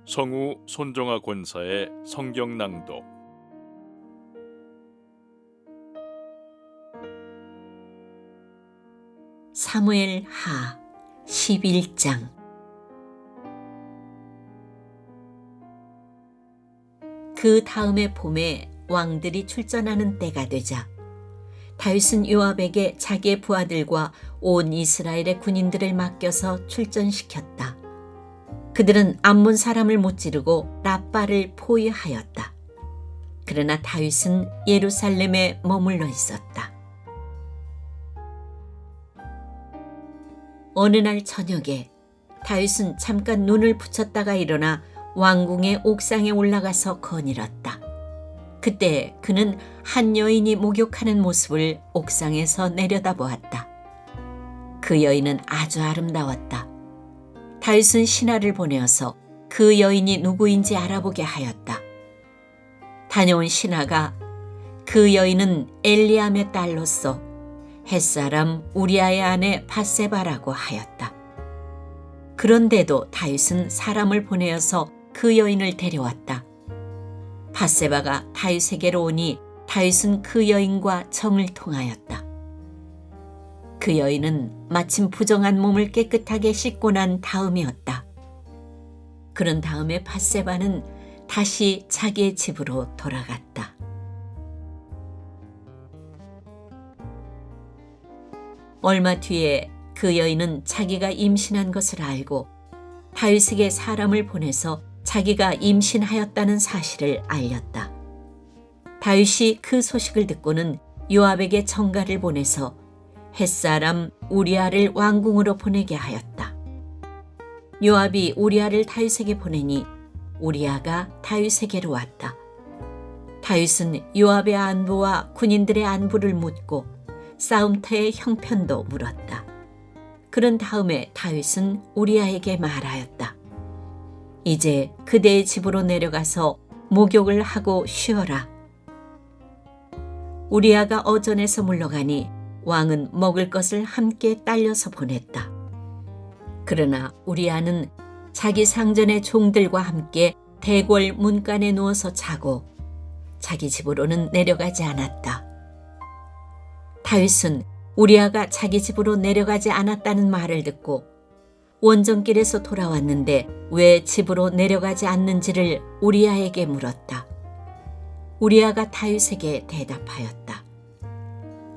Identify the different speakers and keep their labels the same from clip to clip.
Speaker 1: 성우 손정아 권사의 성경 낭독.
Speaker 2: 사무엘 하 11장. 그 다음의 봄에 왕들이 출전하는 때가 되자 다윗은 요압에게 자기의 부하들과 온 이스라엘의 군인들을 맡겨서 출전시켰다. 그들은 암몬 사람을 무찌르고 라빠를 포위하였다. 그러나 다윗은 예루살렘에 머물러 있었다. 어느 날 저녁에 다윗은 잠깐 눈을 붙였다가 일어나 왕궁의 옥상에 올라가서 거닐었다. 그때 그는 한 여인이 목욕하는 모습을 옥상에서 내려다보았다. 그 여인은 아주 아름다웠다. 다윗은 신하를 보내어서 그 여인이 누구인지 알아보게 하였다. 다녀온 신하가 그 여인은 엘리암의 딸로서 햇사람 우리아의 아내 밧세바라고 하였다. 그런데도 다윗은 사람을 보내어서 그 여인을 데려왔다. 밧세바가 다윗에게로 오니 다윗은 그 여인과 정을 통하였다. 그 여인은 마침 부정한 몸을 깨끗하게 씻고 난 다음이었다. 그런 다음에 밧세바는 다시 자기의 집으로 돌아갔다. 얼마 뒤에 그 여인은 자기가 임신한 것을 알고 다윗에게 사람을 보내서 자기가 임신하였다는 사실을 알렸다. 다윗이 그 소식을 듣고는 요압에게 전가를 보내서 햇사람 우리아를 왕궁으로 보내게 하였다. 요압이 우리아를 다윗에게 보내니 우리아가 다윗에게로 왔다. 다윗은 요압의 안부와 군인들의 안부를 묻고 싸움터의 형편도 물었다. 그런 다음에 다윗은 우리아에게 말하였다. 이제 그대의 집으로 내려가서 목욕을 하고 쉬어라. 우리아가 어전에서 물러가니 왕은 먹을 것을 함께 딸려서 보냈다. 그러나 우리아는 자기 상전의 종들과 함께 대궐 문간에 누워서 자고 자기 집으로는 내려가지 않았다. 다윗은 우리아가 자기 집으로 내려가지 않았다는 말을 듣고 원정길에서 돌아왔는데 왜 집으로 내려가지 않는지를 우리아에게 물었다. 우리아가 다윗에게 대답하였다.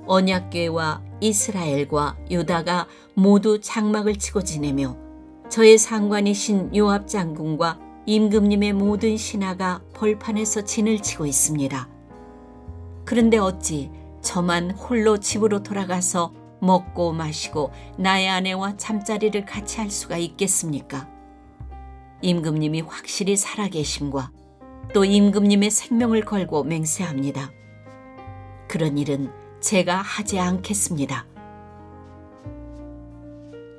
Speaker 2: 언약궤와 이스라엘과 유다가 모두 장막을 치고 지내며 저의 상관이신 요압 장군과 임금님의 모든 신하가 벌판에서 진을 치고 있습니다. 그런데 어찌 저만 홀로 집으로 돌아가서 먹고 마시고 나의 아내와 잠자리를 같이 할 수가 있겠습니까? 임금님이 확실히 살아계심과 또 임금님의 생명을 걸고 맹세합니다. 그런 일은 제가 하지 않겠습니다.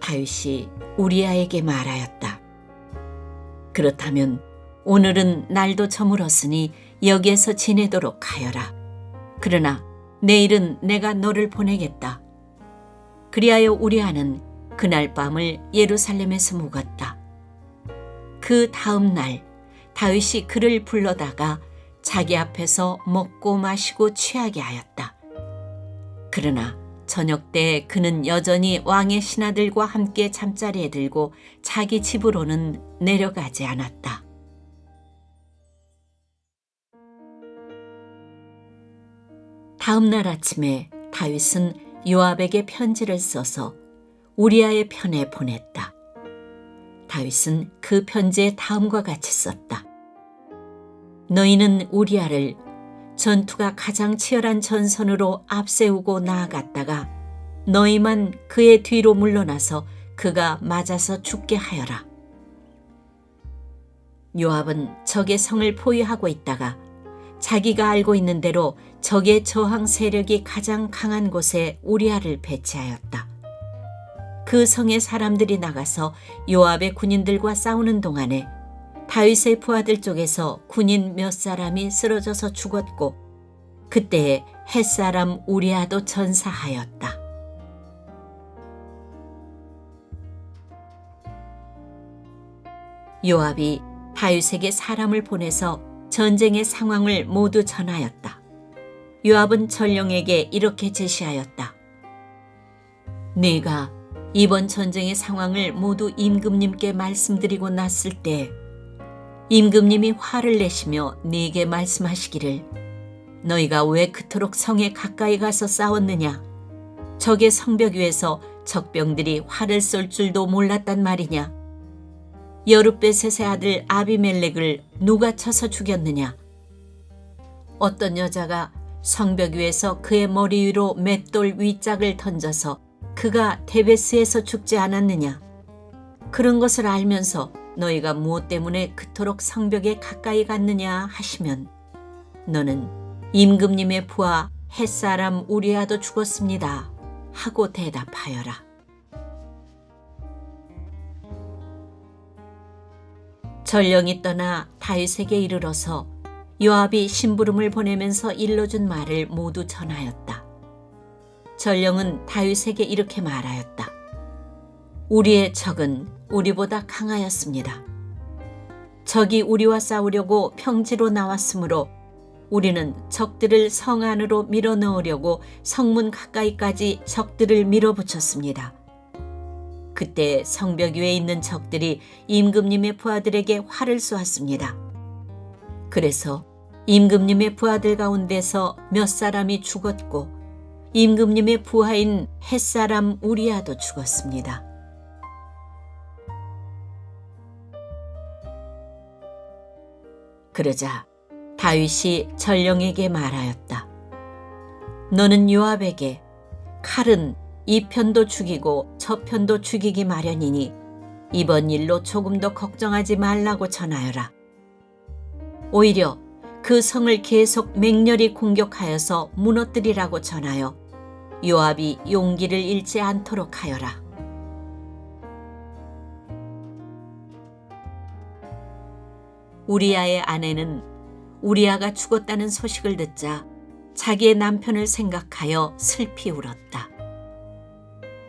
Speaker 2: 다윗이 우리아에게 말하였다. 그렇다면 오늘은 날도 저물었으니 여기에서 지내도록 하여라. 그러나 내일은 내가 너를 보내겠다. 그리하여 우리아는 그날 밤을 예루살렘에서 묵었다. 그 다음 날 다윗이 그를 불러다가 자기 앞에서 먹고 마시고 취하게 하였다. 그러나 저녁 때 그는 여전히 왕의 신하들과 함께 잠자리에 들고 자기 집으로는 내려가지 않았다. 다음 날 아침에 다윗은 요압에게 편지를 써서 우리아의 편에 보냈다. 다윗은 그 편지에 다음과 같이 썼다. 너희는 우리아를 전투가 가장 치열한 전선으로 앞세우고 나아갔다가 너희만 그의 뒤로 물러나서 그가 맞아서 죽게 하여라. 요압은 적의 성을 포위하고 있다가 자기가 알고 있는 대로 적의 저항 세력이 가장 강한 곳에 우리아를 배치하였다. 그 성의 사람들이 나가서 요압의 군인들과 싸우는 동안에 다윗의 부하들 쪽에서 군인 몇 사람이 쓰러져서 죽었고 그때에 햇사람 우리아도 전사하였다. 요압이 다윗에게 사람을 보내서 전쟁의 상황을 모두 전하였다. 요압은 전령에게 이렇게 제시하였다. 네가 이번 전쟁의 상황을 모두 임금님께 말씀드리고 났을 때 임금님이 화를 내시며 네게 말씀하시기를 너희가 왜 그토록 성에 가까이 가서 싸웠느냐? 적의 성벽 위에서 적병들이 활을 쏠 줄도 몰랐단 말이냐? 여룻베셋의 아들 아비멜렉을 누가 쳐서 죽였느냐? 어떤 여자가 성벽 위에서 그의 머리 위로 맷돌 윗짝을 던져서 그가 데베스에서 죽지 않았느냐? 그런 것을 알면서 너희가 무엇 때문에 그토록 성벽에 가까이 갔느냐 하시면 너는 임금님의 부하 햇사람 우리아도 죽었습니다 하고 대답하여라. 전령이 떠나 다윗에게 이르러서 요압이 심부름을 보내면서 일러준 말을 모두 전하였다. 전령은 다윗에게 이렇게 말하였다. 우리의 적은 우리보다 강하였습니다. 적이 우리와 싸우려고 평지로 나왔으므로 우리는 적들을 성 안으로 밀어넣으려고 성문 가까이까지 적들을 밀어붙였습니다. 그때 성벽 위에 있는 적들이 임금님의 부하들에게 활을 쏘았습니다. 그래서 임금님의 부하들 가운데서 몇 사람이 죽었고 임금님의 부하인 햇사람 우리아도 죽었습니다. 그러자 다윗이 전령에게 말하였다. 너는 요압에게 칼은 이 편도 죽이고 저 편도 죽이기 마련이니 이번 일로 조금 더 걱정하지 말라고 전하여라. 오히려 그 성을 계속 맹렬히 공격하여서 무너뜨리라고 전하여 요압이 용기를 잃지 않도록 하여라. 우리아의 아내는 우리아가 죽었다는 소식을 듣자 자기의 남편을 생각하여 슬피 울었다.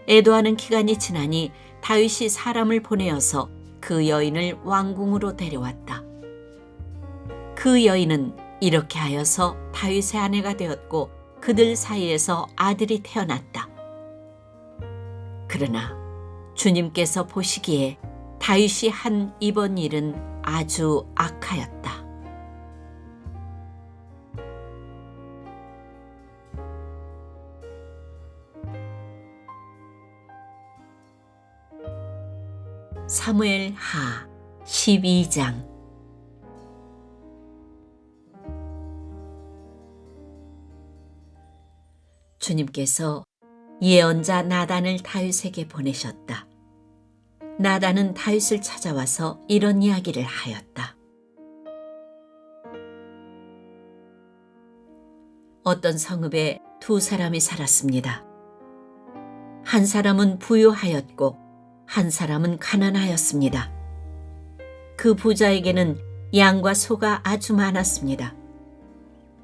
Speaker 2: 애도하는 기간이 지나니 다윗이 사람을 보내어서 그 여인을 왕궁으로 데려왔다. 그 여인은 이렇게 하여서 다윗의 아내가 되었고 그들 사이에서 아들이 태어났다. 그러나 주님께서 보시기에 다윗이 한 이번 일은 아주 악하였다. 사무엘 하 12장. 주님께서 예언자 나단을 다윗에게 보내셨다. 나단은 다윗을 찾아와서 이런 이야기를 하였다. 어떤 성읍에 두 사람이 살았습니다. 한 사람은 부유하였고 한 사람은 가난하였습니다. 그 부자에게는 양과 소가 아주 많았습니다.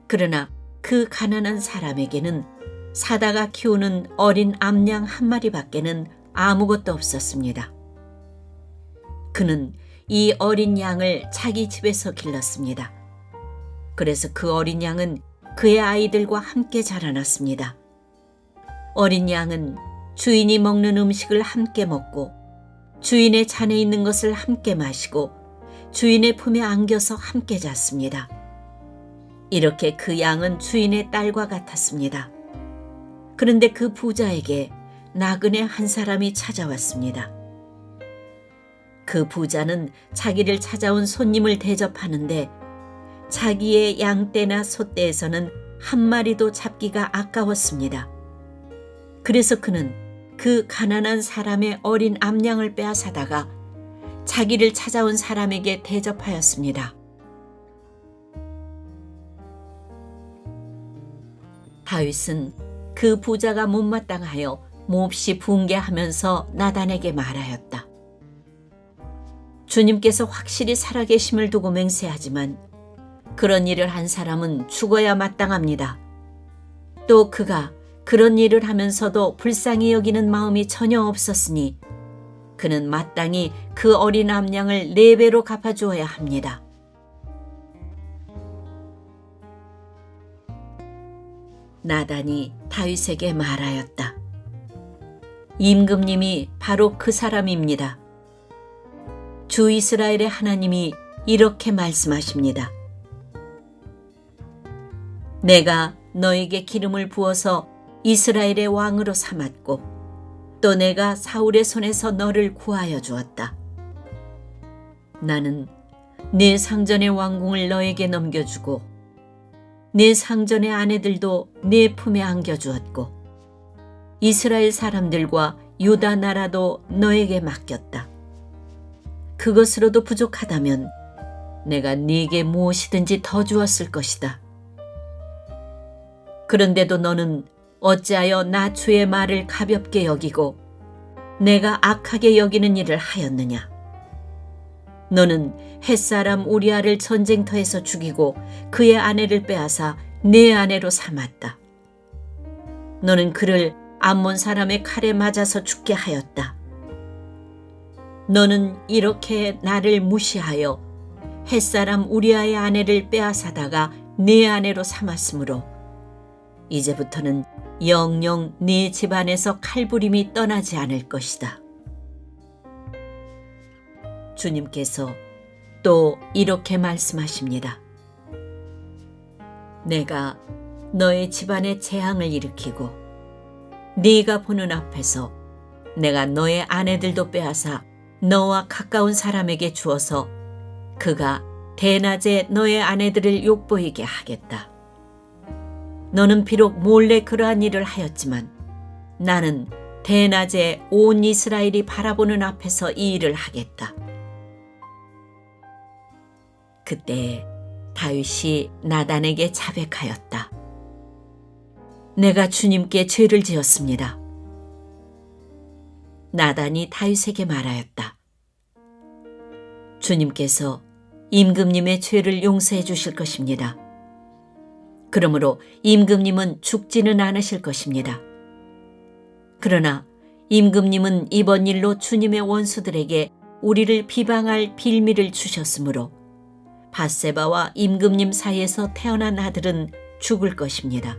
Speaker 2: 그러나 그 가난한 사람에게는 사다가 키우는 어린 암양 한 마리밖에는 아무것도 없었습니다. 그는 이 어린 양을 자기 집에서 길렀습니다. 그래서 그 어린 양은 그의 아이들과 함께 자라났습니다. 어린 양은 주인이 먹는 음식을 함께 먹고 주인의 잔에 있는 것을 함께 마시고 주인의 품에 안겨서 함께 잤습니다. 이렇게 그 양은 주인의 딸과 같았습니다. 그런데 그 부자에게 나그네 한 사람이 찾아왔습니다. 그 부자는 자기를 찾아온 손님을 대접하는데 자기의 양떼나 소떼에서는 한 마리도 잡기가 아까웠습니다. 그래서 그는 그 가난한 사람의 어린 암양을 빼앗아다가 자기를 찾아온 사람에게 대접하였습니다. 다윗은 그 부자가 못마땅하여 몹시 분개하면서 나단에게 말하였다. 주님께서 확실히 살아계심을 두고 맹세하지만 그런 일을 한 사람은 죽어야 마땅합니다. 또 그가 그런 일을 하면서도 불쌍히 여기는 마음이 전혀 없었으니 그는 마땅히 그 어린 암양을 4배로 갚아주어야 합니다. 나단이 다윗에게 말하였다. 임금님이 바로 그 사람입니다. 주 이스라엘의 하나님이 이렇게 말씀하십니다. 내가 너에게 기름을 부어서 이스라엘의 왕으로 삼았고 또 내가 사울의 손에서 너를 구하여 주었다. 나는 네 상전의 왕궁을 너에게 넘겨주고 네 상전의 아내들도 네 품에 안겨주었고 이스라엘 사람들과 유다 나라도 너에게 맡겼다. 그것으로도 부족하다면 내가 네게 무엇이든지 더 주었을 것이다. 그런데도 너는 어찌하여 나 주의 말을 가볍게 여기고 내가 악하게 여기는 일을 하였느냐? 너는 햇사람 우리아를 전쟁터에서 죽이고 그의 아내를 빼앗아 네 아내로 삼았다. 너는 그를 암몬 사람의 칼에 맞아서 죽게 하였다. 너는 이렇게 나를 무시하여 햇사람 우리아의 아내를 빼앗아다가 네 아내로 삼았으므로 이제부터는 영영 네 집안에서 칼부림이 떠나지 않을 것이다. 주님께서 또 이렇게 말씀하십니다. 내가 너의 집안에 재앙을 일으키고 네가 보는 앞에서 내가 너의 아내들도 빼앗아 너와 가까운 사람에게 주어서 그가 대낮에 너의 아내들을 욕보이게 하겠다. 너는 비록 몰래 그러한 일을 하였지만 나는 대낮에 온 이스라엘이 바라보는 앞에서 이 일을 하겠다. 그때 다윗이 나단에게 자백하였다. 내가 주님께 죄를 지었습니다. 나단이 다윗에게 말하였다. 주님께서 임금님의 죄를 용서해 주실 것입니다. 그러므로 임금님은 죽지는 않으실 것입니다. 그러나 임금님은 이번 일로 주님의 원수들에게 우리를 비방할 빌미를 주셨으므로 밧세바와 임금님 사이에서 태어난 아들은 죽을 것입니다.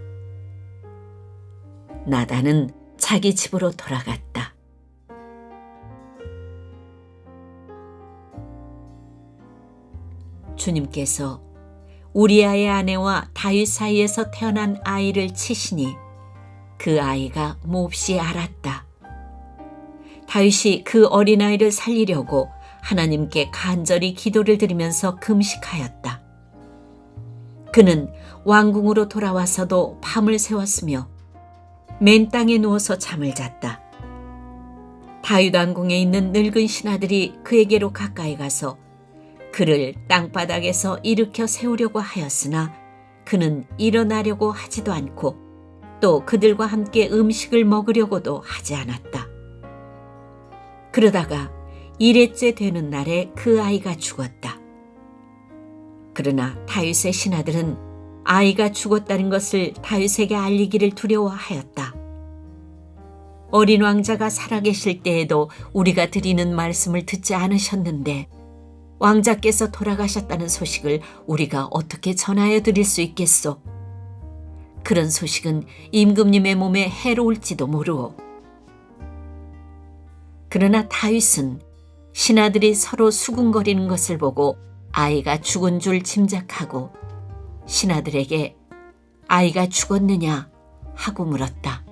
Speaker 2: 나단은 자기 집으로 돌아갔다. 주님께서 우리아의 아내와 다윗 사이에서 태어난 아이를 치시니 그 아이가 몹시 알았다. 다윗이 그 어린아이를 살리려고 하나님께 간절히 기도를 드리면서 금식하였다. 그는 왕궁으로 돌아와서도 밤을 새웠으며 맨 땅에 누워서 잠을 잤다. 다윗 왕궁에 있는 늙은 신하들이 그에게로 가까이 가서 그를 땅바닥에서 일으켜 세우려고 하였으나 그는 일어나려고 하지도 않고 또 그들과 함께 음식을 먹으려고도 하지 않았다. 그러다가 1회째 되는 날에 그 아이가 죽었다. 그러나 다윗의 신하들은 아이가 죽었다는 것을 다윗에게 알리기를 두려워하였다. 어린 왕자가 살아계실 때에도 우리가 드리는 말씀을 듣지 않으셨는데 왕자께서 돌아가셨다는 소식을 우리가 어떻게 전하여 드릴 수 있겠소? 그런 소식은 임금님의 몸에 해로울지도 모르오. 그러나 다윗은 신하들이 서로 수군거리는 것을 보고 아이가 죽은 줄 짐작하고 신하들에게 아이가 죽었느냐 하고 물었다.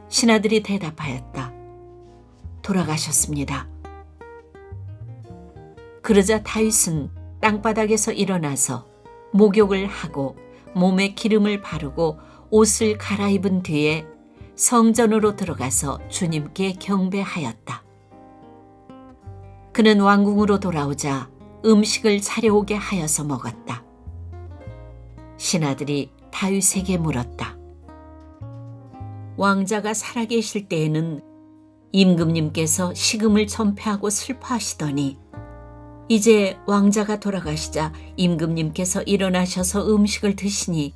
Speaker 2: 신하들이 대답하였다. 돌아가셨습니다. 그러자 다윗은 땅바닥에서 일어나서 목욕을 하고 몸에 기름을 바르고 옷을 갈아입은 뒤에 성전으로 들어가서 주님께 경배하였다. 그는 왕궁으로 돌아오자 음식을 차려오게 하여서 먹었다. 신하들이 다윗에게 물었다. 왕자가 살아계실 때에는 임금님께서 식음을 전폐하고 슬퍼하시더니 이제 왕자가 돌아가시자 임금님께서 일어나셔서 음식을 드시니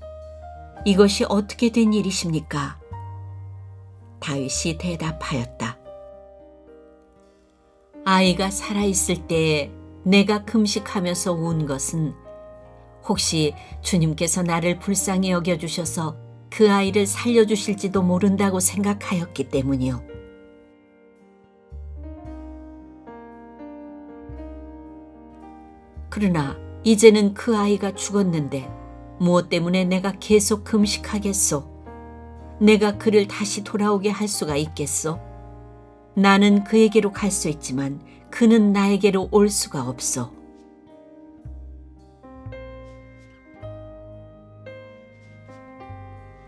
Speaker 2: 이것이 어떻게 된 일이십니까? 다윗이 대답하였다. 아이가 살아있을 때에 내가 금식하면서 운 것은 혹시 주님께서 나를 불쌍히 여겨주셔서 그 아이를 살려주실지도 모른다고 생각하였기 때문이요. 그러나 이제는 그 아이가 죽었는데 무엇 때문에 내가 계속 금식하겠소? 내가 그를 다시 돌아오게 할 수가 있겠소? 나는 그에게로 갈 수 있지만 그는 나에게로 올 수가 없소.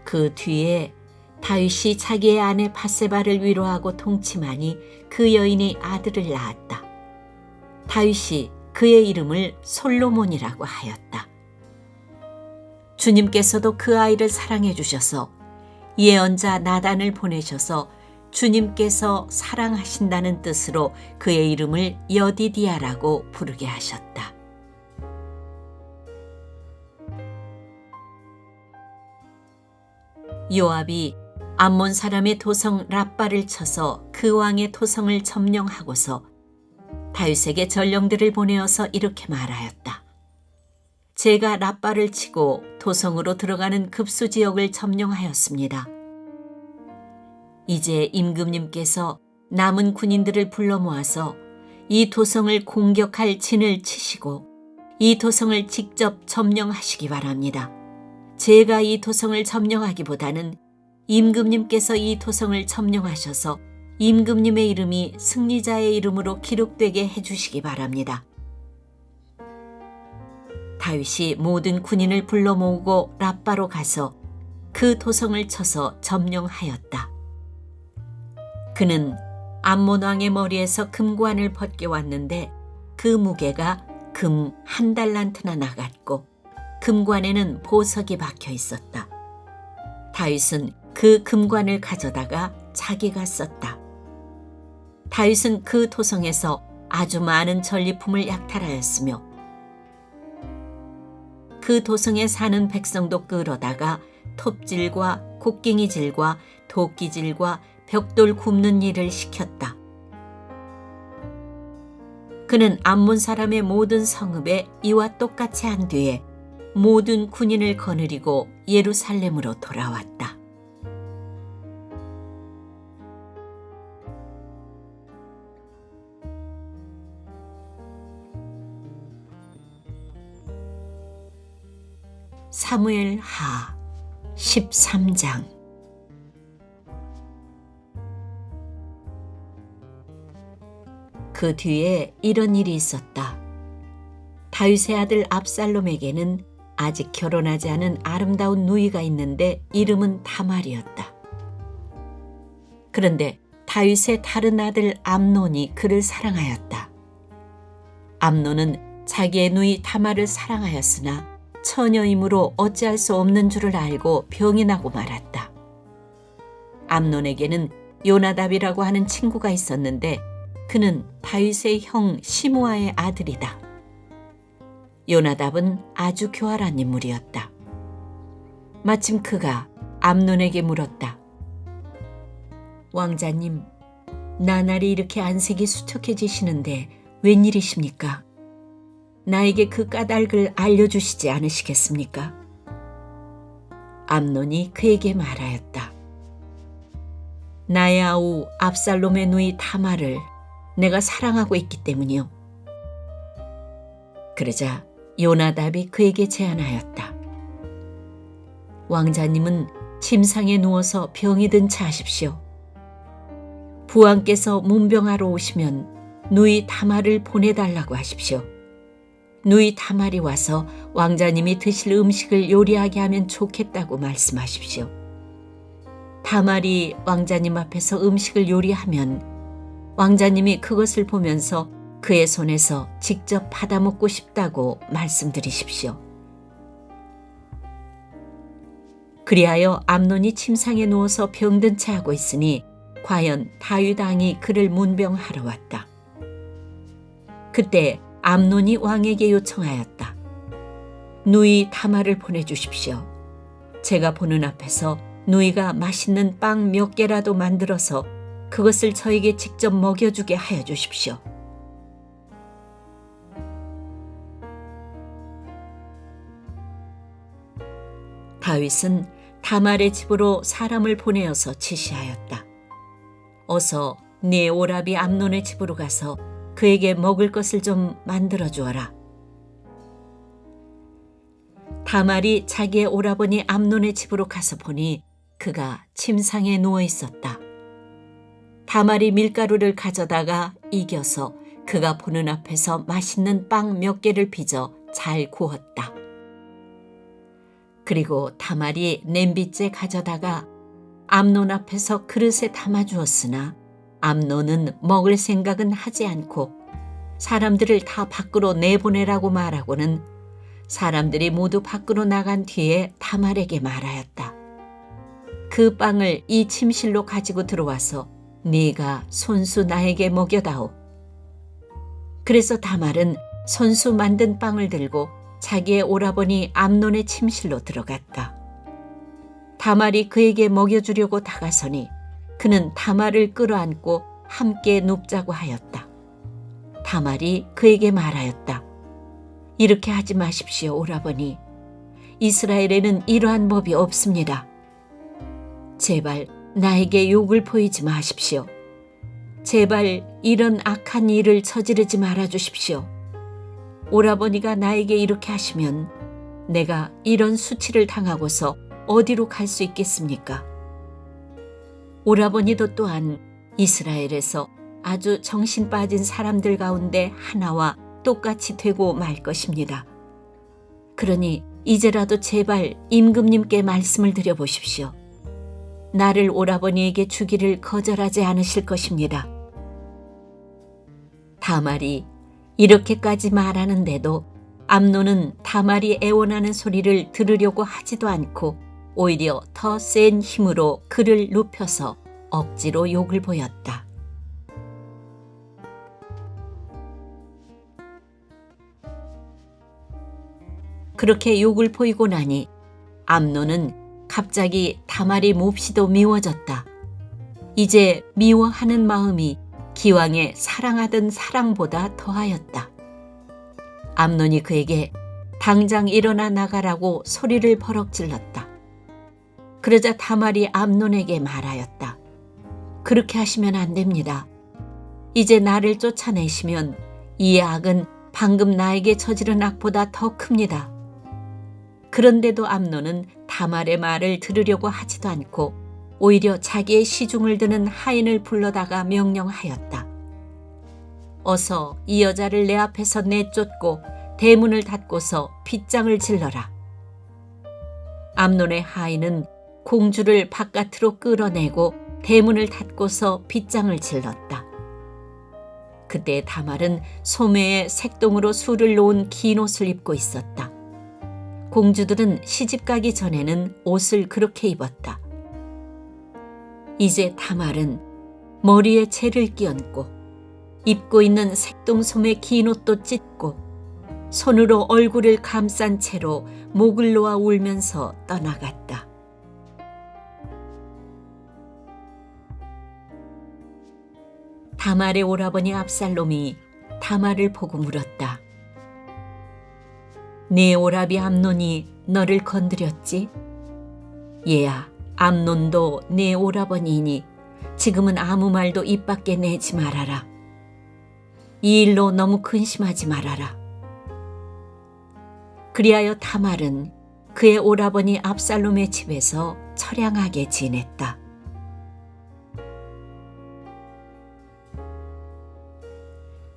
Speaker 2: 그 뒤에 다윗이 자기의 아내 바세바를 위로하고 통치하니 그 여인이 아들을 낳았다. 다윗이 그의 이름을 솔로몬이라고 하였다. 주님께서도 그 아이를 사랑해 주셔서 예언자 나단을 보내셔서 주님께서 사랑하신다는 뜻으로 그의 이름을 여디디아라고 부르게 하셨다. 요압이 암몬 사람의 도성 랍바를 쳐서 그 왕의 도성을 점령하고서 다윗에게 전령들을 보내어서 이렇게 말하였다. 제가 랍바를 치고 도성으로 들어가는 급수 지역을 점령하였습니다. 이제 임금님께서 남은 군인들을 불러 모아서 이 도성을 공격할 진을 치시고 이 도성을 직접 점령하시기 바랍니다. 제가 이 도성을 점령하기보다는 임금님께서 이 도성을 점령하셔서 임금님의 이름이 승리자의 이름으로 기록되게 해주시기 바랍니다. 다윗이 모든 군인을 불러 모으고 랍바로 가서 그 도성을 쳐서 점령하였다. 그는 암몬 왕의 머리에서 금관을 벗겨왔는데 그 무게가 금 1달란트나 나갔고 금관에는 보석이 박혀 있었다. 다윗은 그 금관을 가져다가 자기가 썼다. 다윗은 그 도성에서 아주 많은 전리품을 약탈하였으며 그 도성에 사는 백성도 끌어다가 톱질과 곡괭이질과 도끼질과 벽돌 굽는 일을 시켰다. 그는 암몬 사람의 모든 성읍에 이와 똑같이 한 뒤에 모든 군인을 거느리고 예루살렘으로 돌아왔다. 사무엘 하 13장. 그 뒤에 이런 일이 있었다. 다윗의 아들 압살롬에게는 아직 결혼하지 않은 아름다운 누이가 있는데 이름은 다말이었다. 그런데 다윗의 다른 아들 암논이 그를 사랑하였다. 암논은 자기의 누이 다말을 사랑하였으나 처녀이므로 어찌할 수 없는 줄을 알고 병이 나고 말았다. 암논에게는 요나답이라고 하는 친구가 있었는데 그는 다윗의 형 시므아의 아들이다. 요나답은 아주 교활한 인물이었다. 마침 그가 암논에게 물었다. 왕자님, 나날이 이렇게 안색이 수척해지시는데 웬일이십니까? 나에게 그 까닭을 알려주시지 않으시겠습니까? 암논이 그에게 말하였다. 나의 아우 압살롬의 누이 다말을 내가 사랑하고 있기 때문이요. 그러자 요나답이 그에게 제안하였다. 왕자님은 침상에 누워서 병이 든 차 하십시오. 부왕께서 문병하러 오시면 누이 다말을 보내달라고 하십시오. 누이 다말이 와서 왕자님이 드실 음식을 요리하게 하면 좋겠다고 말씀하십시오. 다말이 왕자님 앞에서 음식을 요리하면 왕자님이 그것을 보면서 그의 손에서 직접 받아먹고 싶다고 말씀드리십시오. 그리하여 암논이 침상에 누워서 병든 채 하고 있으니 과연 다윗 왕이 그를 문병하러 왔다. 그때 암논이 왕에게 요청하였다. 누이 다말을 보내주십시오. 제가 보는 앞에서 누이가 맛있는 빵 몇 개라도 만들어서 그것을 저에게 직접 먹여주게 하여 주십시오. 다윗은 다말의 집으로 사람을 보내어서 지시하였다. 어서 네 오라비 암논의 집으로 가서 그에게 먹을 것을 좀 만들어 주어라. 다말이 자기의 오라버니 암논의 집으로 가서 보니 그가 침상에 누워 있었다. 다말이 밀가루를 가져다가 이겨서 그가 보는 앞에서 맛있는 빵 몇 개를 빚어 잘 구웠다. 그리고 다말이 냄비째 가져다가 암논 앞에서 그릇에 담아주었으나 암논은 먹을 생각은 하지 않고 사람들을 다 밖으로 내보내라고 말하고는 사람들이 모두 밖으로 나간 뒤에 다말에게 말하였다. 그 빵을 이 침실로 가지고 들어와서 네가 손수 나에게 먹여다오. 그래서 다말은 손수 만든 빵을 들고 자기의 오라버니 암논의 침실로 들어갔다. 다말이 그에게 먹여주려고 다가서니 그는 다말을 끌어안고 함께 눕자고 하였다. 다말이 그에게 말하였다. 이렇게 하지 마십시오, 오라버니. 이스라엘에는 이러한 법이 없습니다. 제발 나에게 욕을 보이지 마십시오. 제발 이런 악한 일을 저지르지 말아 주십시오. 오라버니가 나에게 이렇게 하시면 내가 이런 수치를 당하고서 어디로 갈 수 있겠습니까? 오라버니도 또한 이스라엘에서 아주 정신 빠진 사람들 가운데 하나와 똑같이 되고 말 것입니다. 그러니 이제라도 제발 임금님께 말씀을 드려보십시오. 나를 오라버니에게 주기를 거절하지 않으실 것입니다. 다말이 이렇게까지 말하는데도 암논은 다말이 애원하는 소리를 들으려고 하지도 않고 오히려 더 센 힘으로 그를 눕혀서 억지로 욕을 보였다. 그렇게 욕을 보이고 나니 암논은 갑자기 다말이 몹시도 미워졌다. 이제 미워하는 마음이 기왕에 사랑하던 사랑보다 더하였다. 암논이 그에게 당장 일어나 나가라고 소리를 버럭 질렀다. 그러자 다말이 암논에게 말하였다. 그렇게 하시면 안 됩니다. 이제 나를 쫓아내시면 이 악은 방금 나에게 저지른 악보다 더 큽니다. 그런데도 암논은 다말의 말을 들으려고 하지도 않고 오히려 자기의 시중을 드는 하인을 불러다가 명령하였다. 어서 이 여자를 내 앞에서 내쫓고 대문을 닫고서 빗장을 질러라. 암논의 하인은 공주를 바깥으로 끌어내고 대문을 닫고서 빗장을 질렀다. 그때 다말은 소매에 색동으로 술을 놓은 긴 옷을 입고 있었다. 공주들은 시집가기 전에는 옷을 그렇게 입었다. 이제 다말은 머리에 채를 끼얹고 입고 있는 색동 소매 긴 옷도 찢고 손으로 얼굴을 감싼 채로 목을 놓아 울면서 떠나갔다. 다말의 오라버니 압살롬이 다말을 보고 물었다. 네 오라비 암논이 너를 건드렸지? 얘야, 암논도 네 오라버니이니 지금은 아무 말도 입 밖에 내지 말아라. 이 일로 너무 근심하지 말아라. 그리하여 다말은 그의 오라버니 압살롬의 집에서 처량하게 지냈다.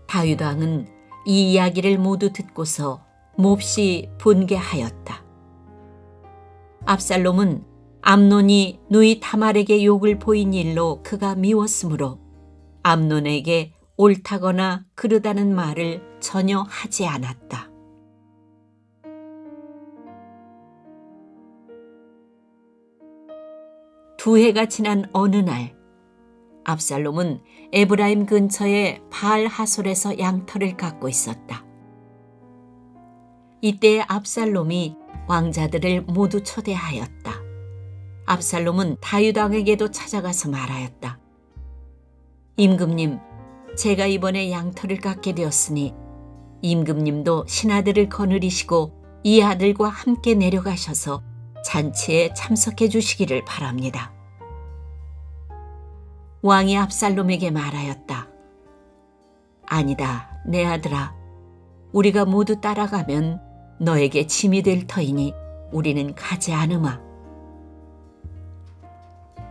Speaker 2: 다윗 왕은 이 이야기를 모두 듣고서 몹시 분개하였다. 압살롬은 암논이 누이 다말에게 욕을 보인 일로 그가 미웠으므로 암논에게 옳다거나 그르다는 말을 전혀 하지 않았다. 두 해가 지난 어느 날 압살롬은 에브라임 근처의 바알 하솔에서 양털을 깎고 있었다. 이때 압살롬이 왕자들을 모두 초대하였다. 압살롬은 다윗 왕에게도 찾아가서 말하였다. 임금님, 제가 이번에 양털을 깎게 되었으니 임금님도 신하들을 거느리시고 이 아들과 함께 내려가셔서 잔치에 참석해 주시기를 바랍니다. 왕이 압살롬에게 말하였다. 아니다, 내 아들아. 우리가 모두 따라가면 너에게 짐이 될 터이니 우리는 가지 않으마.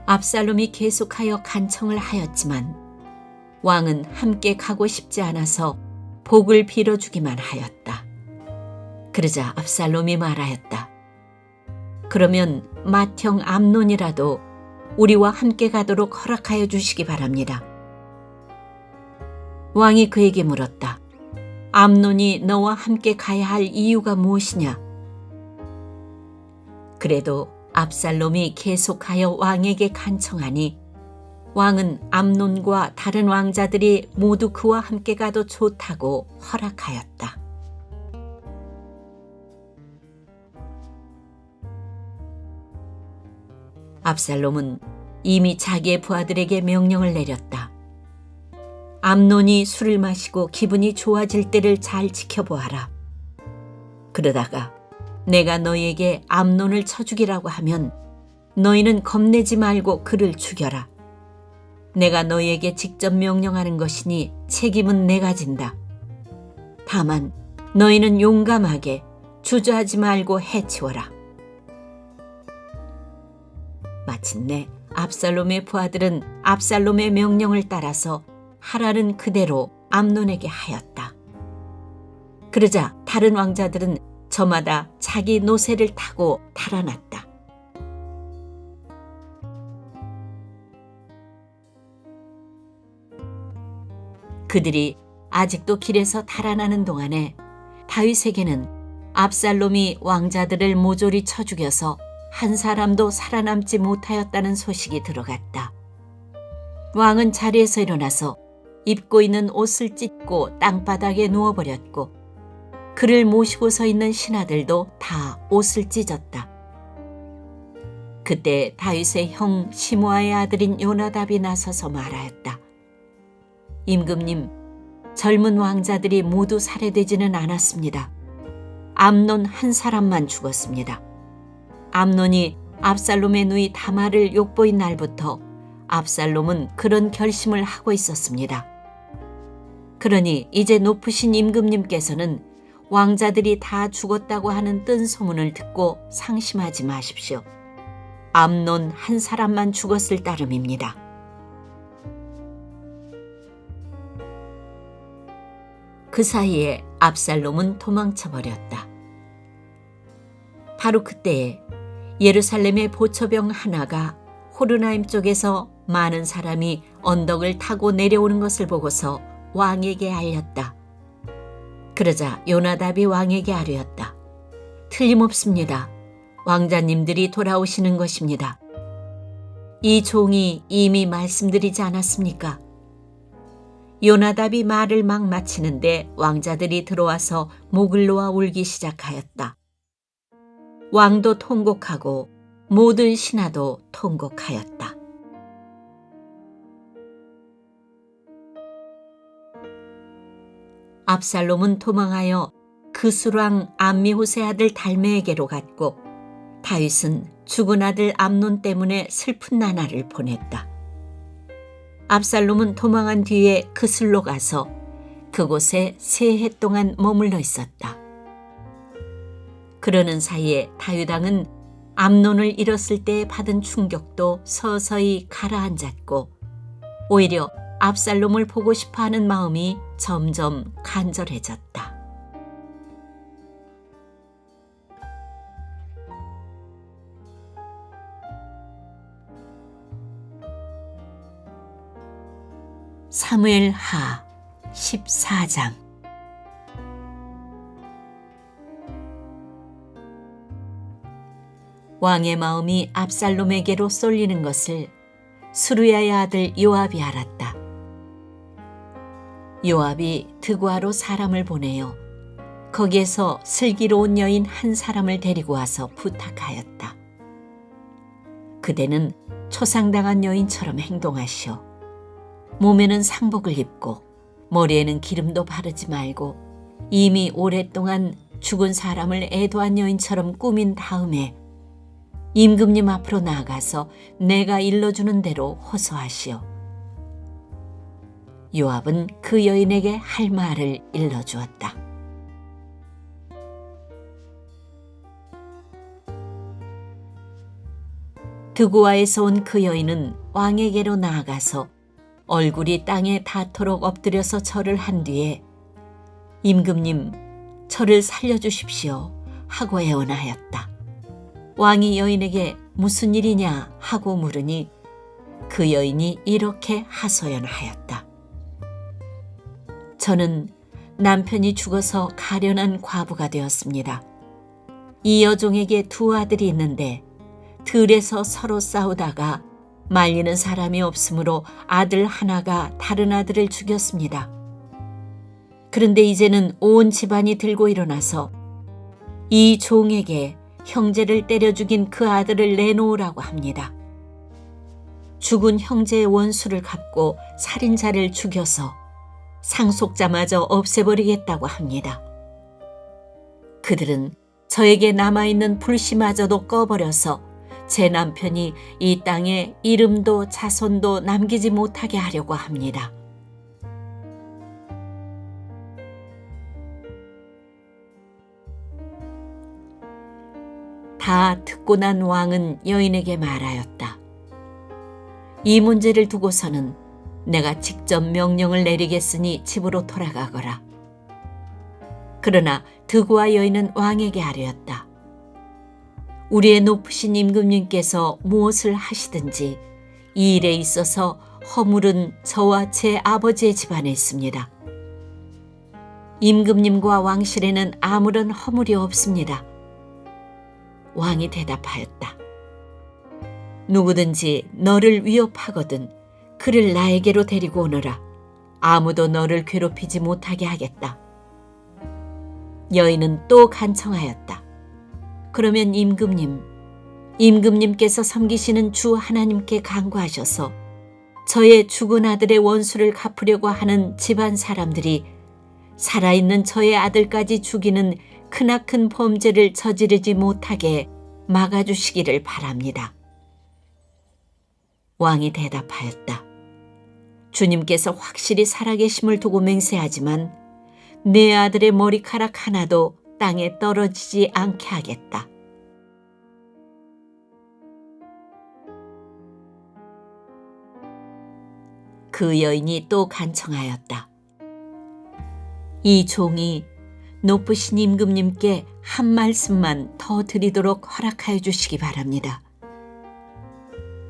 Speaker 2: 압살롬이 계속하여 간청을 하였지만 왕은 함께 가고 싶지 않아서 복을 빌어주기만 하였다. 그러자 압살롬이 말하였다. 그러면 맏형 암논이라도 우리와 함께 가도록 허락하여 주시기 바랍니다. 왕이 그에게 물었다. 암논이 너와 함께 가야 할 이유가 무엇이냐? 그래도 압살롬이 계속하여 왕에게 간청하니 왕은 암논과 다른 왕자들이 모두 그와 함께 가도 좋다고 허락하였다. 압살롬은 이미 자기의 부하들에게 명령을 내렸다. 암논이 술을 마시고 기분이 좋아질 때를 잘 지켜보아라. 그러다가 내가 너희에게 암논을 쳐 죽이라고 하면 너희는 겁내지 말고 그를 죽여라. 내가 너희에게 직접 명령하는 것이니 책임은 내가 진다. 다만 너희는 용감하게 주저하지 말고 해치워라. 마침내 압살롬의 부하들은 압살롬의 명령을 따라서 하라는 그대로 암논에게 하였다. 그러자 다른 왕자들은 저마다 자기 노새를 타고 달아났다. 그들이 아직도 길에서 달아나는 동안에 다윗에게는 압살롬이 왕자들을 모조리 쳐 죽여서 한 사람도 살아남지 못하였다는 소식이 들어갔다. 왕은 자리에서 일어나서 입고 있는 옷을 찢고 땅바닥에 누워버렸고 그를 모시고 서 있는 신하들도 다 옷을 찢었다. 그때 다윗의 형 시므아의 아들인 요나답이 나서서 말하였다. 임금님, 젊은 왕자들이 모두 살해되지는 않았습니다. 암논 한 사람만 죽었습니다. 암논이 압살롬의 누이 다말을 욕보인 날부터 압살롬은 그런 결심을 하고 있었습니다. 그러니 이제 높으신 임금님께서는 왕자들이 다 죽었다고 하는 뜬 소문을 듣고 상심하지 마십시오. 암논 한 사람만 죽었을 따름입니다. 그 사이에 압살롬은 도망쳐 버렸다. 바로 그때에 예루살렘의 보초병 하나가 호르나임 쪽에서 많은 사람이 언덕을 타고 내려오는 것을 보고서 왕에게 알렸다. 그러자 요나답이 왕에게 아뢰었다. 틀림없습니다. 왕자님들이 돌아오시는 것입니다. 이 종이 이미 말씀드리지 않았습니까? 요나답이 말을 막 마치는데 왕자들이 들어와서 목을 놓아 울기 시작하였다. 왕도 통곡하고 모든 신하도 통곡하였다. 압살롬은 도망하여 그술왕 암미호세 아들 달메에게로 갔고 다윗은 죽은 아들 암논 때문에 슬픈 나날을 보냈다. 압살롬은 도망한 뒤에 그술로 가서 그곳에 3해 동안 머물러 있었다. 그러는 사이에 다윗 왕은 암논을 잃었을 때 받은 충격도 서서히 가라앉았고 오히려 압살롬을 보고 싶어하는 마음이 점점 간절해졌다. 사무엘하 14장. 왕의 마음이 압살롬에게로 쏠리는 것을 스루야의 아들 요압이 알았다. 요압이 드고아로 사람을 보내어 거기에서 슬기로운 여인 한 사람을 데리고 와서 부탁하였다. 그대는 초상당한 여인처럼 행동하시오. 몸에는 상복을 입고 머리에는 기름도 바르지 말고 이미 오랫동안 죽은 사람을 애도한 여인처럼 꾸민 다음에 임금님 앞으로 나아가서 내가 일러주는 대로 호소하시오. 요압은 그 여인에게 할 말을 일러주었다. 드고아에서 온 그 여인은 왕에게로 나아가서 얼굴이 땅에 닿도록 엎드려서 절을 한 뒤에 임금님, 저를 살려주십시오 하고 애원하였다. 왕이 여인에게 무슨 일이냐 하고 물으니 그 여인이 이렇게 하소연하였다. 저는 남편이 죽어서 가련한 과부가 되었습니다. 이 여종에게 두 아들이 있는데 들에서 서로 싸우다가 말리는 사람이 없으므로 아들 하나가 다른 아들을 죽였습니다. 그런데 이제는 온 집안이 들고 일어나서 이 종에게 형제를 때려 죽인 그 아들을 내놓으라고 합니다. 죽은 형제의 원수를 갚고 살인자를 죽여서 상속자마저 없애버리겠다고 합니다. 그들은 저에게 남아있는 불씨마저도 꺼버려서 제 남편이 이 땅에 이름도 자손도 남기지 못하게 하려고 합니다. 다 듣고 난 왕은 여인에게 말하였다. 이 문제를 두고서는 내가 직접 명령을 내리겠으니 집으로 돌아가거라. 그러나 드고아 여인은 왕에게 아뢰었다. 우리의 높으신 임금님께서 무엇을 하시든지 이 일에 있어서 허물은 저와 제 아버지의 집안에 있습니다. 임금님과 왕실에는 아무런 허물이 없습니다. 왕이 대답하였다. 누구든지 너를 위협하거든 그를 나에게로 데리고 오너라. 아무도 너를 괴롭히지 못하게 하겠다. 여인은 또 간청하였다. 그러면 임금님께서 섬기시는 주 하나님께 간구하셔서 저의 죽은 아들의 원수를 갚으려고 하는 집안 사람들이 살아있는 저의 아들까지 죽이는 크나큰 범죄를 저지르지 못하게 막아주시기를 바랍니다. 왕이 대답하였다. 주님께서 확실히 살아계심을 두고 맹세하지만 내 아들의 머리카락 하나도 땅에 떨어지지 않게 하겠다. 그 여인이 또 간청하였다. 이 종이 높으신 임금님께 한 말씀만 더 드리도록 허락하여 주시기 바랍니다.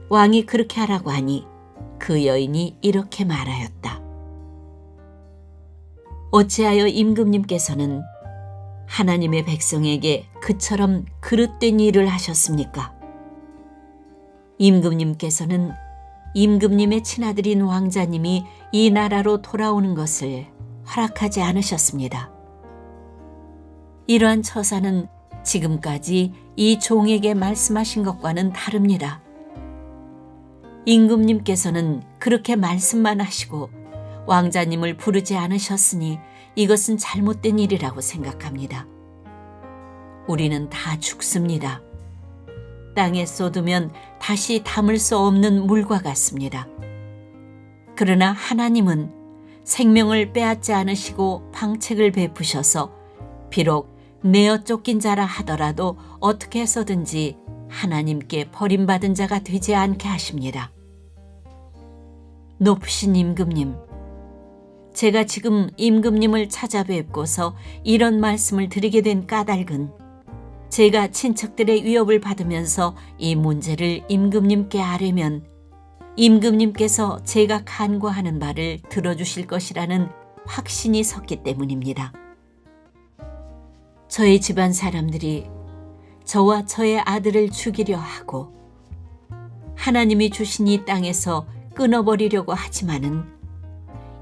Speaker 2: 왕이 그렇게 하라고 하니 그 여인이 이렇게 말하였다. 어찌하여 임금님께서는 하나님의 백성에게 그처럼 그릇된 일을 하셨습니까? 임금님께서는 임금님의 친아들인 왕자님이 이 나라로 돌아오는 것을 허락하지 않으셨습니다. 이러한 처사는 지금까지 이 종에게 말씀하신 것과는 다릅니다. 임금님께서는 그렇게 말씀만 하시고 왕자님을 부르지 않으셨으니 이것은 잘못된 일이라고 생각합니다. 우리는 다 죽습니다. 땅에 쏟으면 다시 담을 수 없는 물과 같습니다. 그러나 하나님은 생명을 빼앗지 않으시고 방책을 베푸셔서 비록 내어 쫓긴 자라 하더라도 어떻게 해서든지 하나님께 버림받은 자가 되지 않게 하십니다. 높으신 임금님, 제가 지금 임금님을 찾아뵙고서 이런 말씀을 드리게 된 까닭은 제가 친척들의 위협을 받으면서 이 문제를 임금님께 아뢰면 임금님께서 제가 간구하는 바를 들어주실 것이라는 확신이 섰기 때문입니다. 저의 집안 사람들이 저와 저의 아들을 죽이려 하고 하나님이 주신 이 땅에서 끊어버리려고 하지만은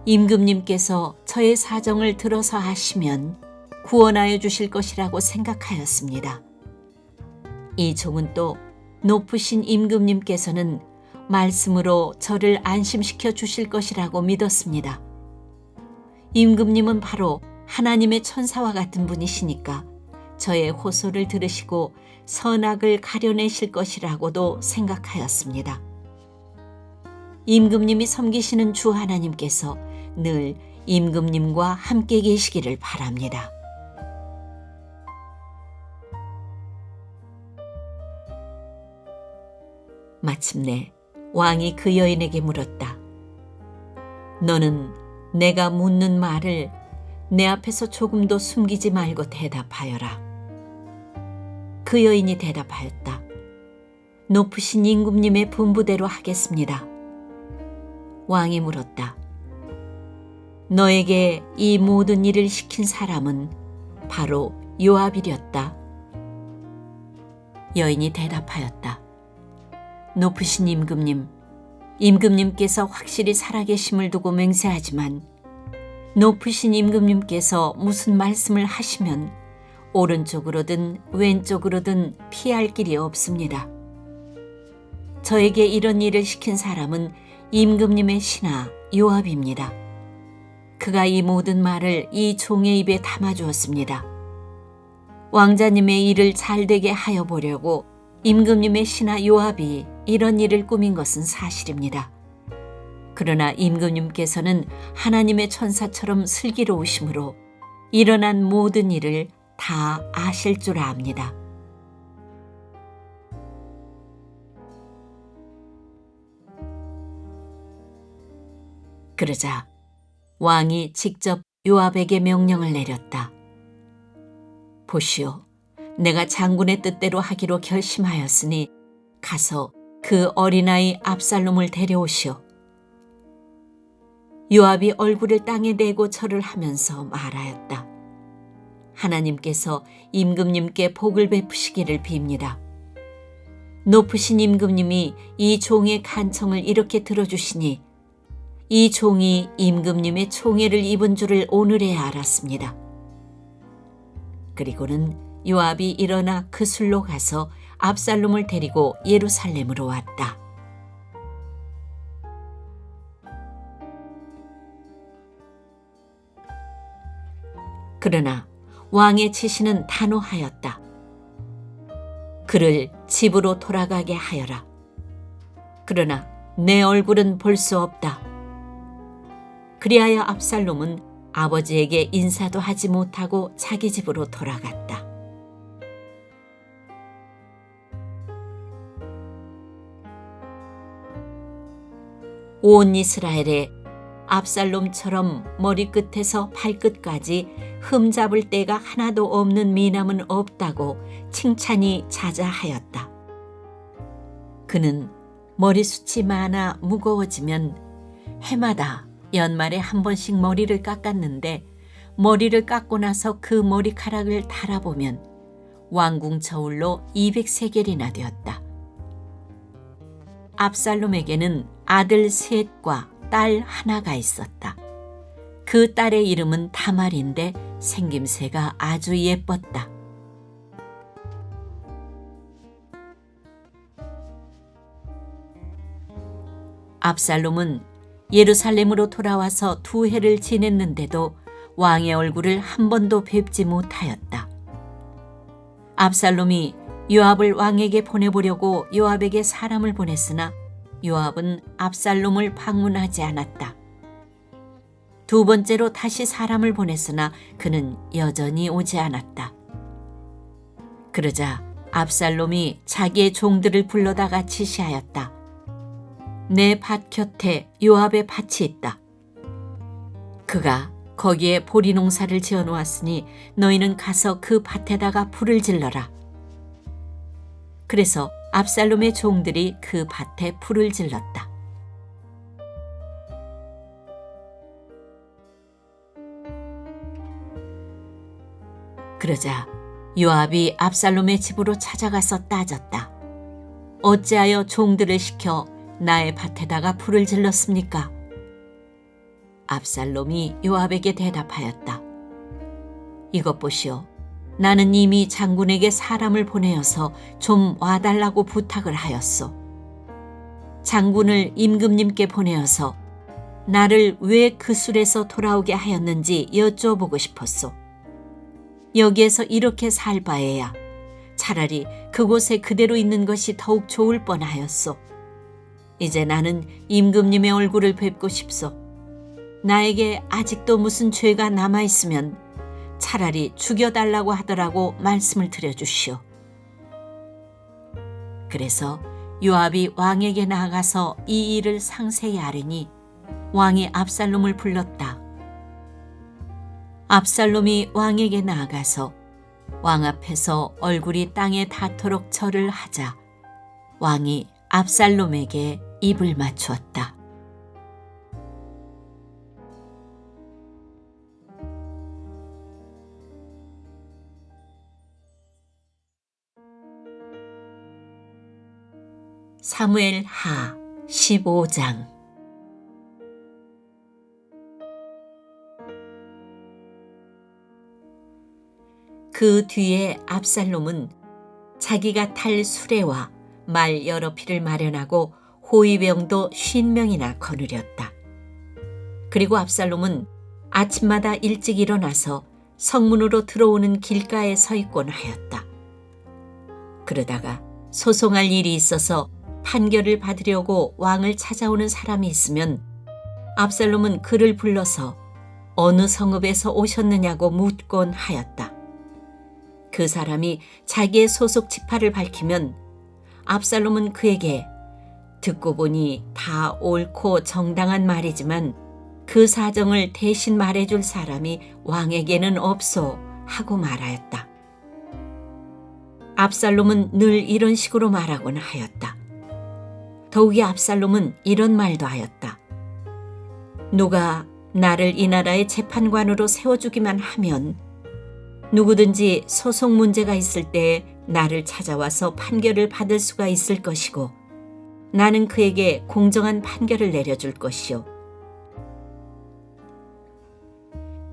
Speaker 2: 임금님께서 저의 사정을 들어서 하시면 구원하여 주실 것이라고 생각하였습니다. 이 종은 또 높으신 임금님께서는 말씀으로 저를 안심시켜 주실 것이라고 믿었습니다. 임금님은 바로 하나님의 천사와 같은 분이시니까 저의 호소를 들으시고 선악을 가려내실 것이라고도 생각하였습니다. 임금님이 섬기시는 주 하나님께서 늘 임금님과 함께 계시기를 바랍니다. 마침내 왕이 그 여인에게 물었다. 너는 내가 묻는 말을 내 앞에서 조금도 숨기지 말고 대답하여라. 그 여인이 대답하였다. 높으신 임금님의 분부대로 하겠습니다. 왕이 물었다. 너에게 이 모든 일을 시킨 사람은 바로 요압이렸다. 여인이 대답하였다. 높으신 임금님, 임금님께서 확실히 살아계심을 두고 맹세하지만 높으신 임금님께서 무슨 말씀을 하시면 오른쪽으로든 왼쪽으로든 피할 길이 없습니다. 저에게 이런 일을 시킨 사람은 임금님의 신하 요압입니다. 그가 이 모든 말을 이 종의 입에 담아주었습니다. 왕자님의 일을 잘되게 하여 보려고 임금님의 신하 요압이 이런 일을 꾸민 것은 사실입니다. 그러나 임금님께서는 하나님의 천사처럼 슬기로우심으로 일어난 모든 일을 다 아실 줄 압니다. 그러자 왕이 직접 요압에게 명령을 내렸다. 보시오, 내가 장군의 뜻대로 하기로 결심하였으니 가서 그 어린아이 압살롬을 데려오시오. 요압이 얼굴을 땅에 대고 절을 하면서 말하였다. 하나님께서 임금님께 복을 베푸시기를 빕니다. 높으신 임금님이 이 종의 간청을 이렇게 들어주시니 이 종이 임금님의 총애를 입은 줄을 오늘에야 알았습니다. 그리고는 요압이 일어나 그 술로 가서 압살롬을 데리고 예루살렘으로 왔다. 그러나 왕의 지시는 단호하였다. 그를 집으로 돌아가게 하여라. 그러나 내 얼굴은 볼 수 없다. 그리하여 압살롬은 아버지에게 인사도 하지 못하고 자기 집으로 돌아갔다. 온 이스라엘에 압살롬처럼 머리끝에서 발끝까지 흠잡을 데가 하나도 없는 미남은 없다고 칭찬이 자자하였다. 그는 머리숱이 많아 무거워지면 해마다 연말에 한 번씩 머리를 깎았는데 머리를 깎고 나서 그 머리카락을 달아보면 왕궁 저울로 200세겔이나 되었다. 압살롬에게는 아들 셋과 딸 하나가 있었다. 그 딸의 이름은 다말인데 생김새가 아주 예뻤다. 압살롬은 예루살렘으로 돌아와서 2해를 지냈는데도 왕의 얼굴을 한 번도 뵙지 못하였다. 압살롬이 요압을 왕에게 보내보려고 요압에게 사람을 보냈으나 요압은 압살롬을 방문하지 않았다. 2번째로 다시 사람을 보냈으나 그는 여전히 오지 않았다. 그러자 압살롬이 자기의 종들을 불러다가 지시하였다. 내 밭 곁에 요압의 밭이 있다. 그가 거기에 보리 농사를 지어놓았으니 너희는 가서 그 밭에다가 불을 질러라. 그래서 압살롬의 종들이 그 밭에 불을 질렀다. 그러자 요압이 압살롬의 집으로 찾아가서 따졌다. 어찌하여 종들을 시켜 나의 밭에다가 불을 질렀습니까? 압살롬이 요압에게 대답하였다. 이것 보시오. 나는 이미 장군에게 사람을 보내어서 좀 와달라고 부탁을 하였소. 장군을 임금님께 보내어서 나를 왜 그 술에서 돌아오게 하였는지 여쭤보고 싶었소. 여기에서 이렇게 살 바에야 차라리 그곳에 그대로 있는 것이 더욱 좋을 뻔하였소. 이제 나는 임금님의 얼굴을 뵙고 싶소. 나에게 아직도 무슨 죄가 남아있으면 차라리 죽여달라고 하더라고 말씀을 드려주시오. 그래서 요압이 왕에게 나아가서 이 일을 상세히 아뢰니 왕이 압살롬을 불렀다. 압살롬이 왕에게 나아가서 왕 앞에서 얼굴이 땅에 닿도록 절을 하자 왕이 압살롬에게 입을 맞추었다. 사무엘 하 15장. 그 뒤에 압살롬은 자기가 탈 수레와 말 여러匹를 마련하고 호위병도 50명이나 거느렸다. 그리고 압살롬은 아침마다 일찍 일어나서 성문으로 들어오는 길가에 서 있곤 하였다. 그러다가 소송할 일이 있어서 판결을 받으려고 왕을 찾아오는 사람이 있으면 압살롬은 그를 불러서 어느 성읍에서 오셨느냐고 묻곤 하였다. 그 사람이 자기의 소속 지파를 밝히면 압살롬은 그에게 듣고 보니 다 옳고 정당한 말이지만 그 사정을 대신 말해줄 사람이 왕에게는 없소 하고 말하였다. 압살롬은 늘 이런 식으로 말하곤 하였다. 더욱이 압살롬은 이런 말도 하였다. 누가 나를 이 나라의 재판관으로 세워주기만 하면 누구든지 소송 문제가 있을 때 나를 찾아와서 판결을 받을 수가 있을 것이고 나는 그에게 공정한 판결을 내려줄 것이요.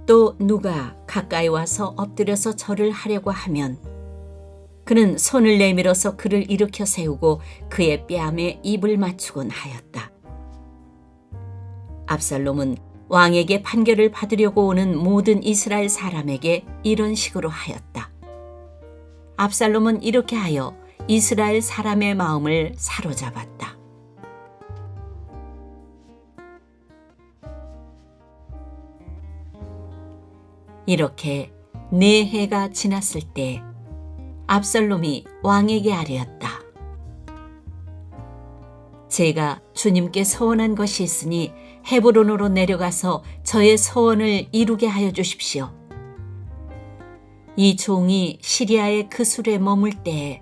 Speaker 2: 또 누가 가까이 와서 엎드려서 절을 하려고 하면 그는 손을 내밀어서 그를 일으켜 세우고 그의 뺨에 입을 맞추곤 하였다. 압살롬은 왕에게 판결을 받으려고 오는 모든 이스라엘 사람에게 이런 식으로 하였다. 압살롬은 이렇게 하여 이스라엘 사람의 마음을 사로잡았다. 이렇게 4해가 지났을 때 압살롬이 왕에게 아뢰었다. 제가 주님께 서원한 것이 있으니 헤브론으로 내려가서 저의 서원을 이루게 하여 주십시오. 이 종이 시리아의 그 술에 머물 때에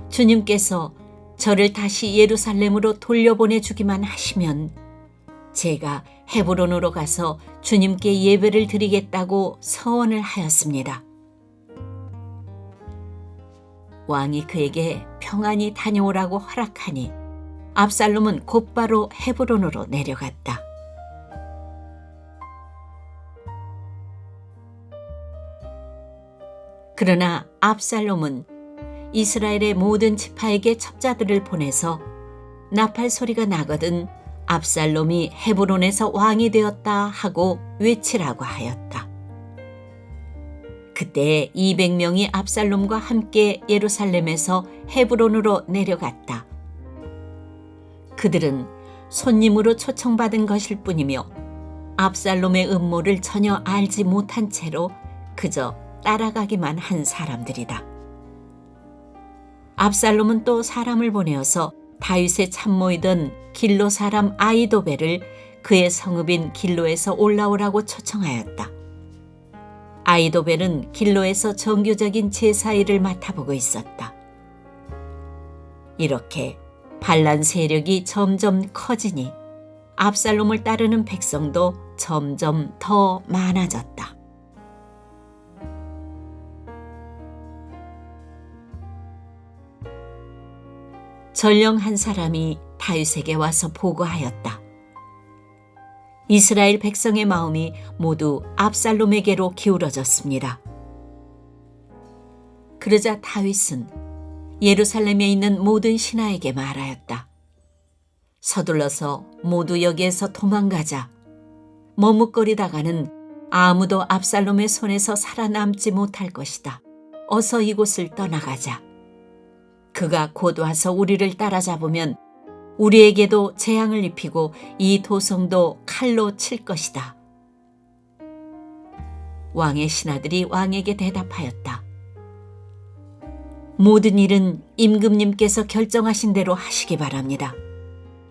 Speaker 2: 주님께서 저를 다시 예루살렘으로 돌려보내 주기만 하시면 제가 헤브론으로 가서 주님께 예배를 드리겠다고 서원을 하였습니다. 왕이 그에게 평안히 다녀오라고 허락하니 압살롬은 곧바로 헤브론으로 내려갔다. 그러나 압살롬은 이스라엘의 모든 지파에게 첩자들을 보내서 나팔 소리가 나거든 압살롬이 헤브론에서 왕이 되었다 하고 외치라고 하였다. 그때 200명이 압살롬과 함께 예루살렘에서 헤브론으로 내려갔다. 그들은 손님으로 초청받은 것일 뿐이며 압살롬의 음모를 전혀 알지 못한 채로 그저 따라가기만 한 사람들이다. 압살롬은 또 사람을 보내어서 다윗의 참모이던 길로 사람 아히도벨을 그의 성읍인 길로에서 올라오라고 초청하였다. 아히도벨은 길로에서 정교적인 제사 일을 맡아보고 있었다. 이렇게 반란 세력이 점점 커지니 압살롬을 따르는 백성도 점점 더 많아졌다. 전령 한 사람이 다윗에게 와서 보고하였다. 이스라엘 백성의 마음이 모두 압살롬에게로 기울어졌습니다. 그러자 다윗은 예루살렘에 있는 모든 신하에게 말하였다. 서둘러서 모두 여기에서 도망가자. 머뭇거리다가는 아무도 압살롬의 손에서 살아남지 못할 것이다. 어서 이곳을 떠나가자. 그가 곧 와서 우리를 따라잡으면 우리에게도 재앙을 입히고 이 도성도 칼로 칠 것이다. 왕의 신하들이 왕에게 대답하였다. 모든 일은 임금님께서 결정하신 대로 하시기 바랍니다.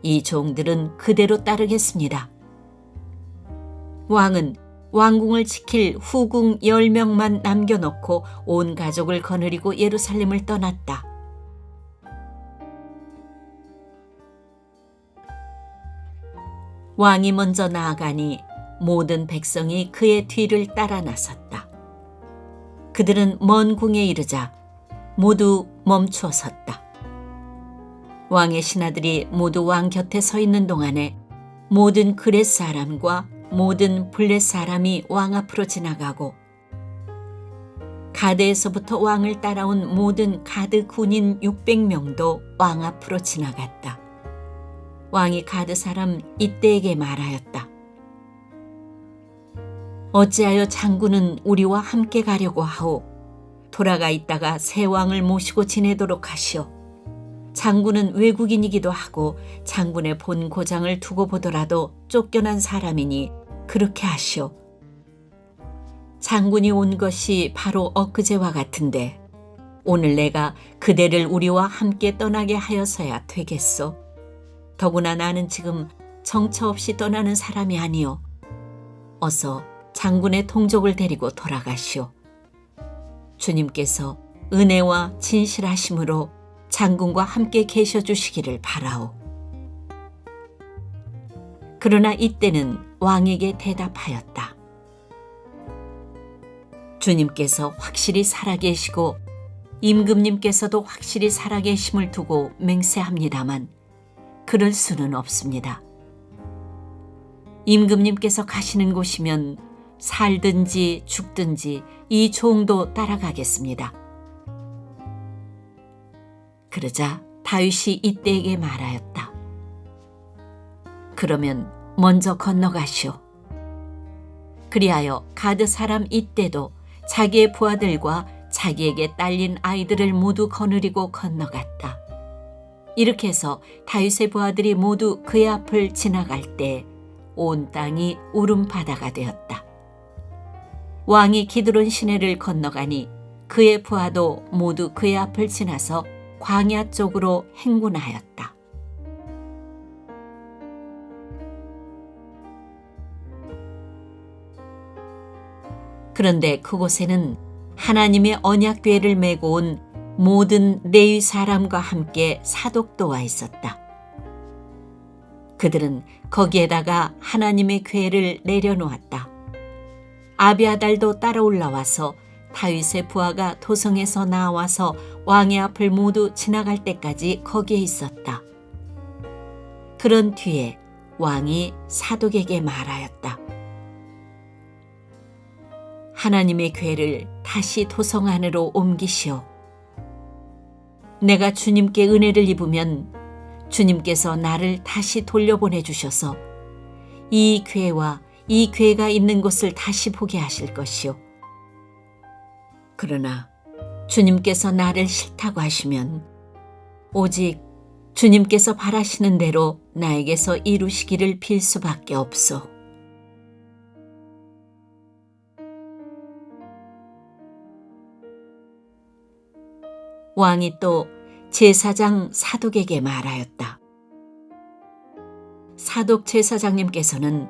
Speaker 2: 이 종들은 그대로 따르겠습니다. 왕은 왕궁을 지킬 후궁 10명만 남겨놓고 온 가족을 거느리고 예루살렘을 떠났다. 왕이 먼저 나아가니 모든 백성이 그의 뒤를 따라 나섰다. 그들은 먼 궁에 이르자 모두 멈추어 섰다. 왕의 신하들이 모두 왕 곁에 서 있는 동안에 모든 그렛 사람과 모든 블렛 사람이 왕 앞으로 지나가고 가드에서부터 왕을 따라온 모든 가드 군인 600명도 왕 앞으로 지나갔다. 왕이 가드 사람 이때에게 말하였다. 어찌하여 장군은 우리와 함께 가려고 하오? 돌아가 있다가 새 왕을 모시고 지내도록 하시오. 장군은 외국인이기도 하고 장군의 본 고장을 두고 보더라도 쫓겨난 사람이니 그렇게 하시오. 장군이 온 것이 바로 엊그제와 같은데 오늘 내가 그대를 우리와 함께 떠나게 하여서야 되겠소. 더구나 나는 지금 정처 없이 떠나는 사람이 아니오. 어서 장군의 동족을 데리고 돌아가시오. 주님께서 은혜와 진실하심으로 장군과 함께 계셔 주시기를 바라오. 그러나 이때는 왕에게 대답하였다. 주님께서 확실히 살아계시고 임금님께서도 확실히 살아계심을 두고 맹세합니다만 그럴 수는 없습니다. 임금님께서 가시는 곳이면 살든지 죽든지 이 종도 따라가겠습니다. 그러자 다윗이 이때에게 말하였다. 그러면 먼저 건너가시오. 그리하여 가드 사람 이때도 자기의 부하들과 자기에게 딸린 아이들을 모두 거느리고 건너갔다. 이렇게 해서 다윗의 부하들이 모두 그의 앞을 지나갈 때 온 땅이 울음바다가 되었다. 왕이 기드론 시내를 건너가니 그의 부하도 모두 그의 앞을 지나서 광야 쪽으로 행군하였다. 그런데 그곳에는 하나님의 언약궤를 메고 온 모든 레위 사람과 함께 사독도 와 있었다. 그들은 거기에다가 하나님의 궤를 내려놓았다. 아비아달도 따라 올라와서 다윗의 부하가 도성에서 나와서 왕의 앞을 모두 지나갈 때까지 거기에 있었다. 그런 뒤에 왕이 사독에게 말하였다. 하나님의 궤를 다시 도성 안으로 옮기시오. 내가 주님께 은혜를 입으면 주님께서 나를 다시 돌려보내 주셔서 이 궤와 이 궤가 있는 곳을 다시 보게 하실 것이오. 그러나 주님께서 나를 싫다고 하시면 오직 주님께서 바라시는 대로 나에게서 이루시기를 빌 수밖에 없소. 왕이 또 제사장 사독에게 말하였다. 사독 제사장님께서는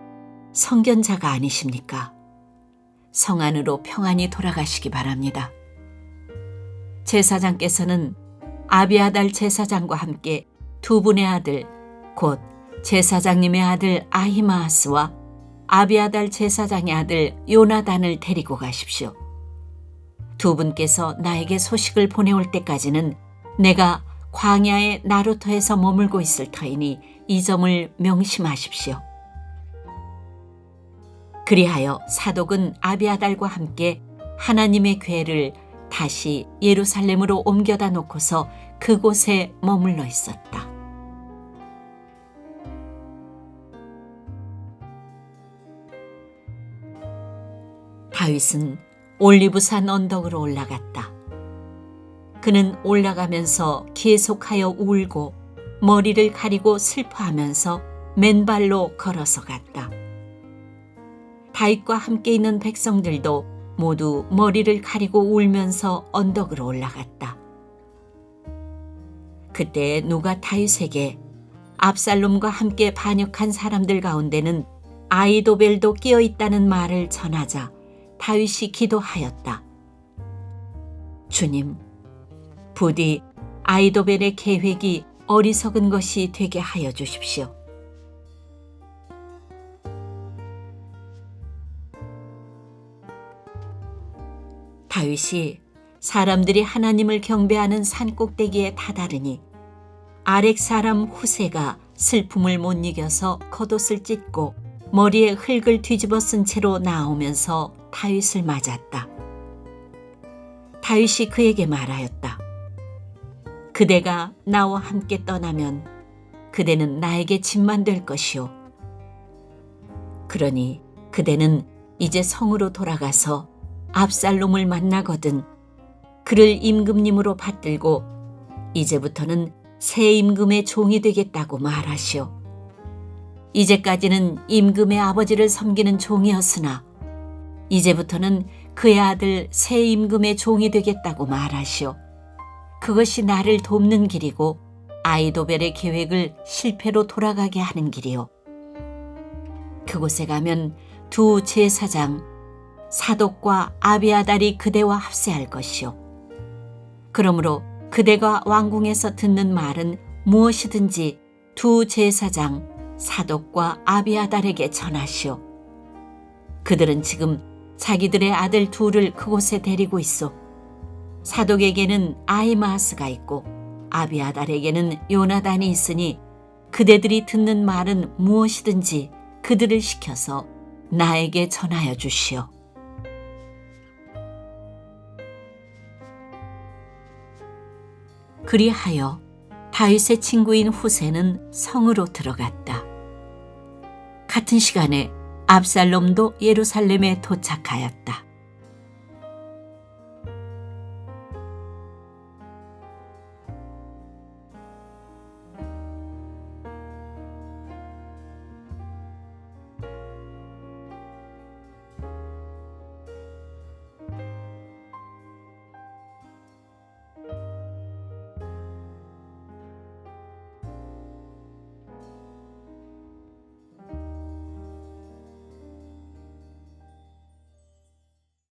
Speaker 2: 성견자가 아니십니까? 성 안으로 평안히 돌아가시기 바랍니다. 제사장께서는 아비아달 제사장과 함께 두 분의 아들, 곧 제사장님의 아들 아히마아스와 아비아달 제사장의 아들 요나단을 데리고 가십시오. 두 분께서 나에게 소식을 보내올 때까지는 내가 광야의 나루터에서 머물고 있을 터이니 이 점을 명심하십시오. 그리하여 사독은 아비아달과 함께 하나님의 궤를 다시 예루살렘으로 옮겨다 놓고서 그곳에 머물러 있었다. 다윗은 올리브산 언덕으로 올라갔다. 그는 올라가면서 계속하여 울고 머리를 가리고 슬퍼하면서 맨발로 걸어서 갔다. 다윗과 함께 있는 백성들도 모두 머리를 가리고 울면서 언덕으로 올라갔다. 그때 누가 다윗에게 압살롬과 함께 반역한 사람들 가운데는 아이도벨도 끼어 있다는 말을 전하자 다윗이 기도하였다. 주님, 부디 아이도벨의 계획이 어리석은 것이 되게 하여 주십시오. 다윗이 사람들이 하나님을 경배하는 산꼭대기에 다다르니 아렉 사람 후세가 슬픔을 못 이겨서 겉옷을 찢고 머리에 흙을 뒤집어 쓴 채로 나오면서 다윗을 맞았다. 다윗이 그에게 말하였다. 그대가 나와 함께 떠나면 그대는 나에게 짐만 될 것이오. 그러니 그대는 이제 성으로 돌아가서 압살롬을 만나거든 그를 임금님으로 받들고 이제부터는 새 임금의 종이 되겠다고 말하시오. 이제까지는 임금의 아버지를 섬기는 종이었으나 이제부터는 그의 아들 새 임금의 종이 되겠다고 말하시오. 그것이 나를 돕는 길이고 아이도벨의 계획을 실패로 돌아가게 하는 길이오. 그곳에 가면 두 제사장 사독과 아비아달이 그대와 합세할 것이오. 그러므로 그대가 왕궁에서 듣는 말은 무엇이든지 두 제사장 사독과 아비아달에게 전하시오. 그들은 지금 자기들의 아들 둘을 그곳에 데리고 있어. 사독에게는 아히마아스가 있고 아비아달에게는 요나단이 있으니 그대들이 듣는 말은 무엇이든지 그들을 시켜서 나에게 전하여 주시오. 그리하여 다윗의 친구인 후세는 성으로 들어갔다. 같은 시간에 압살롬도 예루살렘에 도착하였다.